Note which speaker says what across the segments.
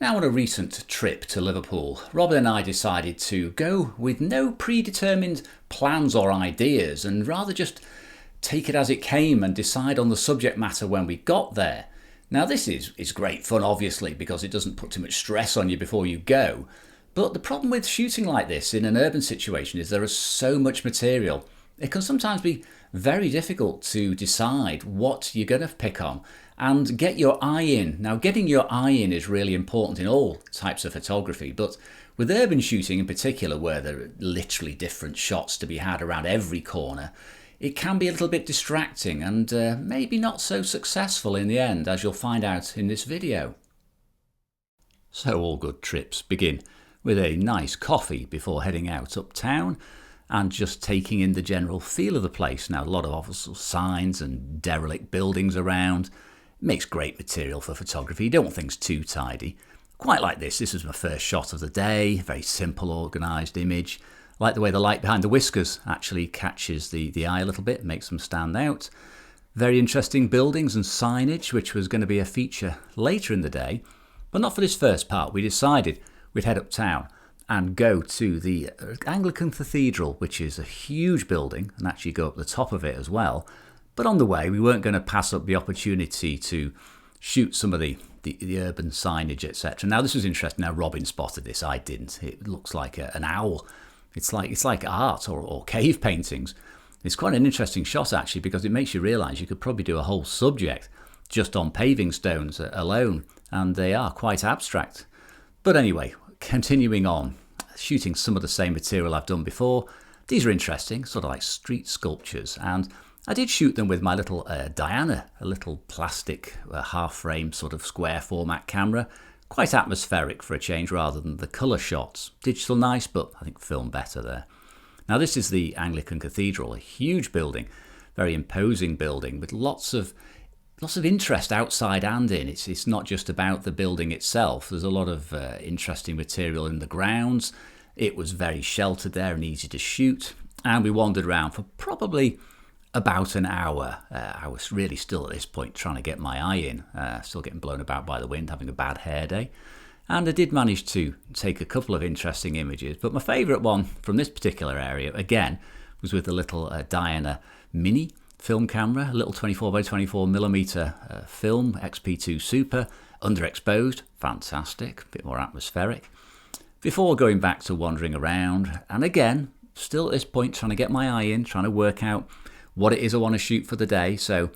Speaker 1: Now, on a recent trip to Liverpool, Robin and I decided to go with no predetermined plans or ideas and rather just take it as it came and decide on the subject matter when we got there. Now, this is great fun, obviously, because it doesn't put too much stress on you before you go. But the problem with shooting like this in an urban situation is there is so much material. It can sometimes be very difficult to decide what you're going to pick on and get your eye in. Now, getting your eye in is really important in all types of photography, but with urban shooting in particular, where there are literally different shots to be had around every corner, it can be a little bit distracting and maybe not so successful in the end, as you'll find out in this video. So all good trips begin with a nice coffee before heading out uptown and just taking in the general feel of the place. Now, a lot of obvious signs and derelict buildings around. Makes great material for photography. You don't want things too tidy. Quite like this. This was my first shot of the day. Very simple, organised image. I like the way the light behind the whiskers actually catches the eye a little bit, makes them stand out. Very interesting buildings and signage, which was going to be a feature later in the day. But not for this first part. We decided we'd head uptown and go to the Anglican Cathedral, which is a huge building, and actually go up the top of it as well. But on the way, we weren't going to pass up the opportunity to shoot some of the urban signage, etc. Now, this was interesting. Now, Robin spotted this. I didn't. It looks like an owl. It's like art or cave paintings. It's quite an interesting shot, actually, because it makes you realise you could probably do a whole subject just on paving stones alone, and they are quite abstract. But anyway, continuing on, shooting some of the same material I've done before. These are interesting, sort of like street sculptures, and I did shoot them with my little Diana, a little plastic half-frame sort of square format camera. Quite atmospheric for a change rather than the colour shots. Digital nice, but I think film better there. Now, this is the Anglican Cathedral, a huge building, very imposing building with lots of interest outside and in. It's not just about the building itself. There's a lot of interesting material in the grounds. It was very sheltered there and easy to shoot. And we wandered around for probably about an hour. I was really still at this point trying to get my eye in, still getting blown about by the wind, having a bad hair day. And I did manage to take a couple of interesting images, but my favourite one from this particular area, again, was with the little Diana Mini film camera, a little 24x24mm film, XP2 Super, underexposed, fantastic, a bit more atmospheric. Before going back to wandering around, and again, still at this point trying to get my eye in, trying to work out what it is I want to shoot for the day. So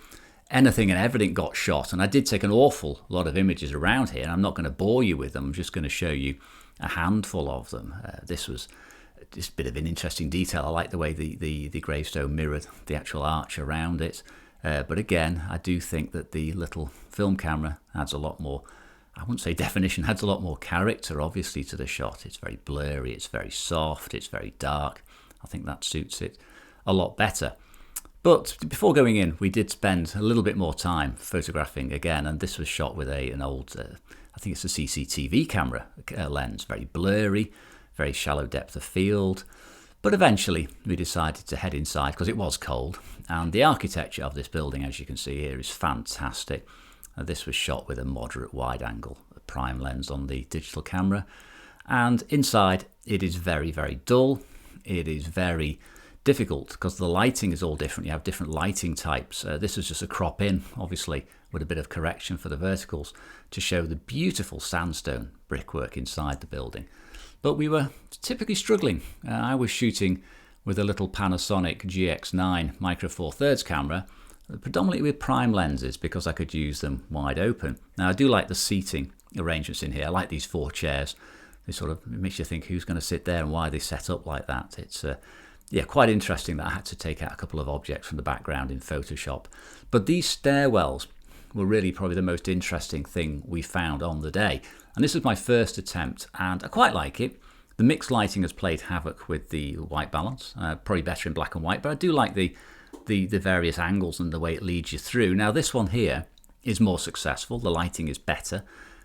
Speaker 1: anything and everything got shot, and I did take an awful lot of images around here. I'm not going to bore you with them. I'm just going to show you a handful of them. This was just a bit of an interesting detail. I like the way the gravestone mirrored the actual arch around it. But again, I do think that the little film camera adds a lot more, I wouldn't say definition, adds a lot more character, obviously, to the shot. It's very blurry, it's very soft, it's very dark. I think that suits it a lot better. But before going in, we did spend a little bit more time photographing again, and this was shot with an old, I think it's a CCTV camera lens, very blurry, very shallow depth of field. But eventually we decided to head inside because it was cold, and the architecture of this building, as you can see here, is fantastic. This was shot with a moderate wide angle prime lens on the digital camera, and inside it is very, very dull. It is very difficult because the lighting is all different. You have different lighting types. This is just a crop in, obviously, with a bit of correction for the verticals to show the beautiful sandstone brickwork inside the building. But we were typically struggling. I was shooting with a little Panasonic GX9 micro four thirds camera, predominantly with prime lenses because I could use them wide open. Now, I do like the seating arrangements in here. I like these four chairs. They sort of, it makes you think who's going to sit there and why they set up like that. It's yeah, quite interesting that I had to take out a couple of objects from the background in Photoshop. But these stairwells were really probably the most interesting thing we found on the day. And this was my first attempt, and I quite like it. The mixed lighting has played havoc with the white balance, probably better in black and white, but I do like the various angles and the way it leads you through. Now, this one here is more successful. The lighting is better.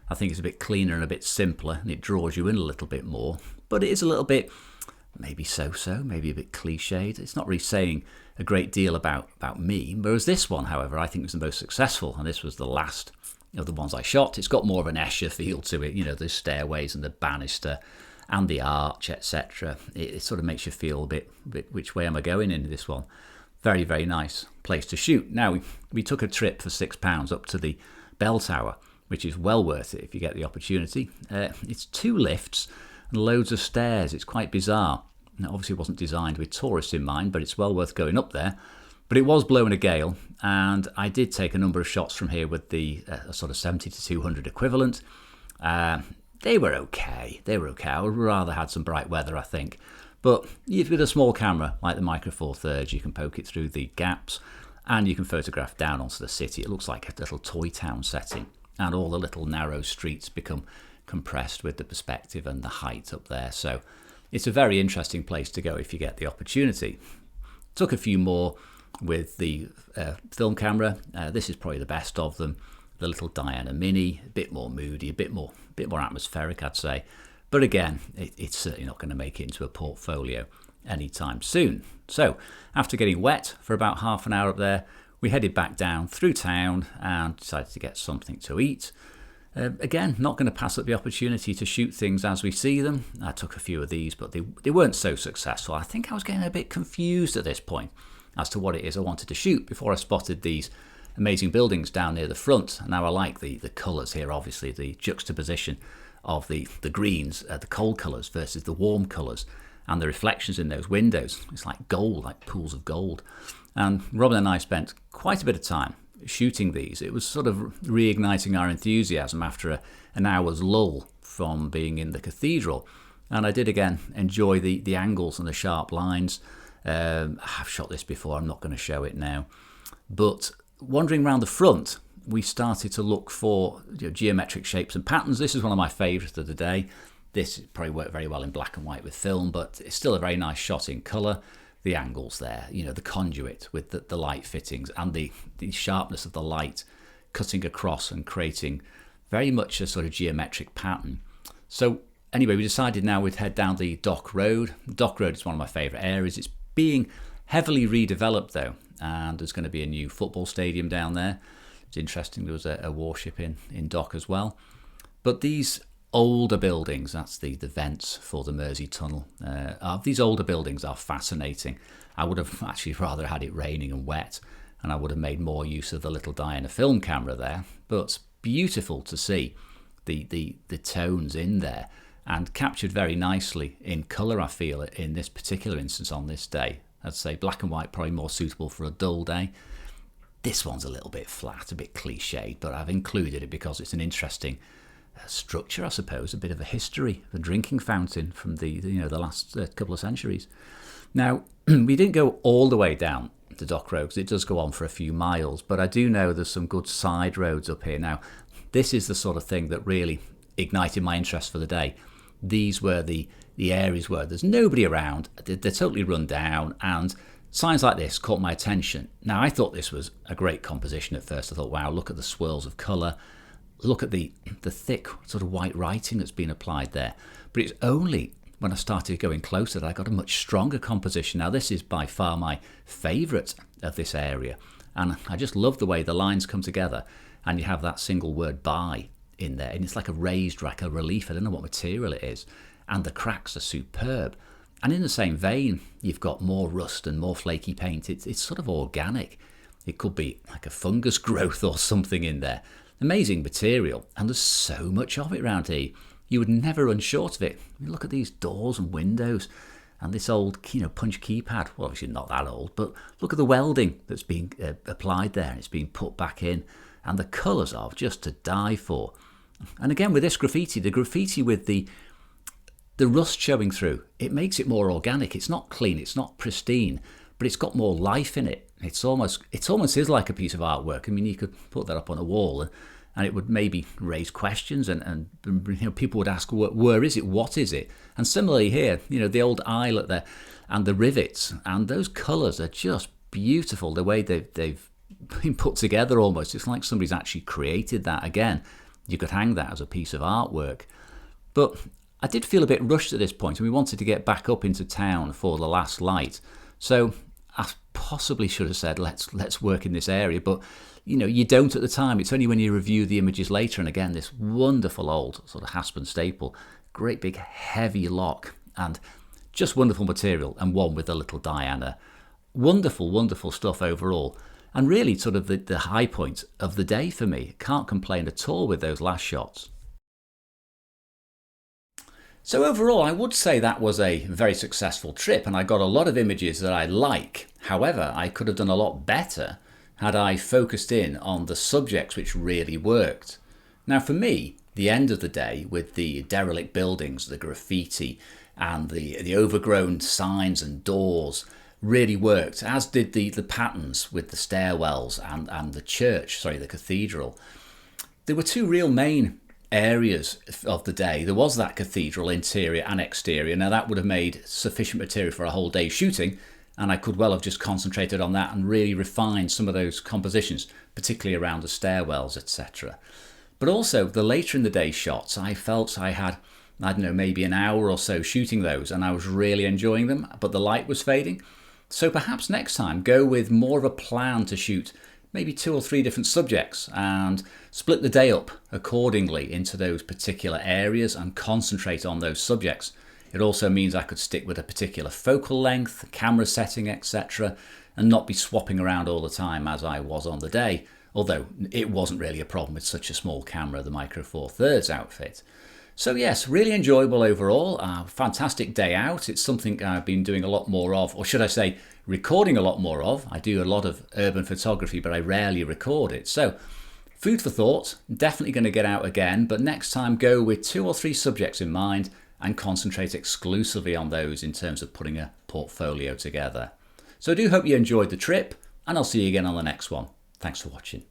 Speaker 1: I think it's a bit cleaner and a bit simpler, and it draws you in a little bit more. But it is a little bit maybe so-so, maybe a bit cliched. It's not really saying a great deal about me. Whereas this one, however, I think was the most successful, and this was the last of the ones I shot. It's got more of an Escher feel to it, you know, the stairways and the banister and the arch, etc. It sort of makes you feel a bit which way am I going in this one. Very, very nice place to shoot. Now, we took a trip for £6 up to the bell tower, which is well worth it if you get the opportunity. It's 2 lifts and loads of stairs. It's quite bizarre. Now, obviously it wasn't designed with tourists in mind, but it's well worth going up there. But it was blowing a gale, and I did take a number of shots from here with the sort of 70 to 200 equivalent. They were okay. I would rather had some bright weather, I think. But with a small camera like the Micro Four Thirds, you can poke it through the gaps, and you can photograph down onto the city. It looks like a little toy town setting, and all the little narrow streets become compressed with the perspective and the height up there. So it's a very interesting place to go if you get the opportunity. Took a few more with the film camera. This is probably the best of them. The little Diana Mini, a bit more moody, a bit more atmospheric, I'd say. But again, it's certainly not going to make it into a portfolio anytime soon. So after getting wet for about half an hour up there, we headed back down through town and decided to get something to eat. Again, not going to pass up the opportunity to shoot things as we see them. I took a few of these, but they weren't so successful. I think I was getting a bit confused at this point as to what it is I wanted to shoot before I spotted these amazing buildings down near the front. Now I like the colours here, obviously, the juxtaposition of the greens, the cold colours versus the warm colours, and the reflections in those windows. It's like gold, like pools of gold. And Robin and I spent quite a bit of time shooting these. It was sort of reigniting our enthusiasm after an hour's lull from being in the cathedral. And I did again enjoy the angles and the sharp lines. I've shot this before, I'm not going to show it now. But wandering around the front, we started to look for geometric shapes and patterns. This is one of my favourites of the day. This probably worked very well in black and white with film, but it's still a very nice shot in colour. The angles there, the conduit with the light fittings and the sharpness of the light cutting across and creating very much a sort of geometric pattern. So anyway, we decided now we'd head down the Dock Road. Dock Road is one of my favourite areas. It's being heavily redeveloped though, and there's going to be a new football stadium down there. It's interesting, there was a warship in Dock as well. But these older buildings, that's the vents for the Mersey Tunnel, these older buildings are fascinating. I would have actually rather had it raining and wet, and I would have made more use of the little Diana film camera there. But beautiful to see the tones in there, and captured very nicely in colour, I feel, in this particular instance on this day. I'd say black and white probably more suitable for a dull day. This one's a little bit flat, a bit cliched, but I've included it because it's an interesting structure, I suppose, a bit of a history, a drinking fountain from the last couple of centuries. Now, we didn't go all the way down the Dock Road because it does go on for a few miles, but I do know there's some good side roads up here. Now, this is the sort of thing that really ignited my interest for the day. These were the areas where there's nobody around, they're totally run down, and signs like this caught my attention. Now, I thought this was a great composition at first. I thought, wow, look at the swirls of colour, look at the thick sort of white writing that's been applied there. But it's only when I started going closer that I got a much stronger composition. Now, this is by far my favourite of this area, and I just love the way the lines come together, and you have that single word by in there, and it's like a raised, like a relief. I don't know what material it is, and the cracks are superb. And in the same vein, you've got more rust and more flaky paint. It's sort of organic. It could be like a fungus growth or something in there. Amazing material, and there's so much of it around here. You would never run short of it. I mean, look at these doors and windows, and this old punch keypad. Well, obviously not that old, but look at the welding that's being applied there, and it's being put back in, and the colours are just to die for. And again, with this graffiti, the graffiti with the rust showing through, it makes it more organic. It's not clean, it's not pristine, but it's got more life in it. It almost is like a piece of artwork. I mean, you could put that up on a wall and it would maybe raise questions, and people would ask, where is it? What is it? And similarly here, the old eyelet there and the rivets, and those colours are just beautiful. The way they've been put together almost. It's like somebody's actually created that again. You could hang that as a piece of artwork. But I did feel a bit rushed at this point, and we wanted to get back up into town for the last light. So I possibly should have said, let's work in this area, but you don't at the time. It's only when you review the images later. And again, this wonderful old sort of Haspen staple, great big heavy lock, and just wonderful material, and one with a little Diana. Wonderful, wonderful stuff overall. And really sort of the high point of the day for me. Can't complain at all with those last shots. So overall, I would say that was a very successful trip, and I got a lot of images that I like. However, I could have done a lot better had I focused in on the subjects which really worked. Now for me, the end of the day with the derelict buildings, the graffiti, and the overgrown signs and doors really worked, as did the patterns with the stairwells and the church, sorry, the cathedral. There were two real main areas of the day. There was that cathedral interior and exterior. Now that would have made sufficient material for a whole day's shooting, and I could well have just concentrated on that and really refined some of those compositions, particularly around the stairwells, etc. But also the later in the day shots, I felt I had, I don't know, maybe an hour or so shooting those, and I was really enjoying them, but the light was fading. So perhaps next time go with more of a plan to shoot maybe 2 or 3 different subjects and split the day up accordingly into those particular areas and concentrate on those subjects. It also means I could stick with a particular focal length, camera setting, etc., and not be swapping around all the time as I was on the day, although it wasn't really a problem with such a small camera, the Micro Four Thirds outfit. So yes, really enjoyable overall, fantastic day out. It's something I've been doing a lot more of, or should I say recording a lot more of. I do a lot of urban photography, but I rarely record it. So food for thought, definitely going to get out again, but next time go with 2 or 3 subjects in mind and concentrate exclusively on those in terms of putting a portfolio together. So I do hope you enjoyed the trip, and I'll see you again on the next one. Thanks for watching.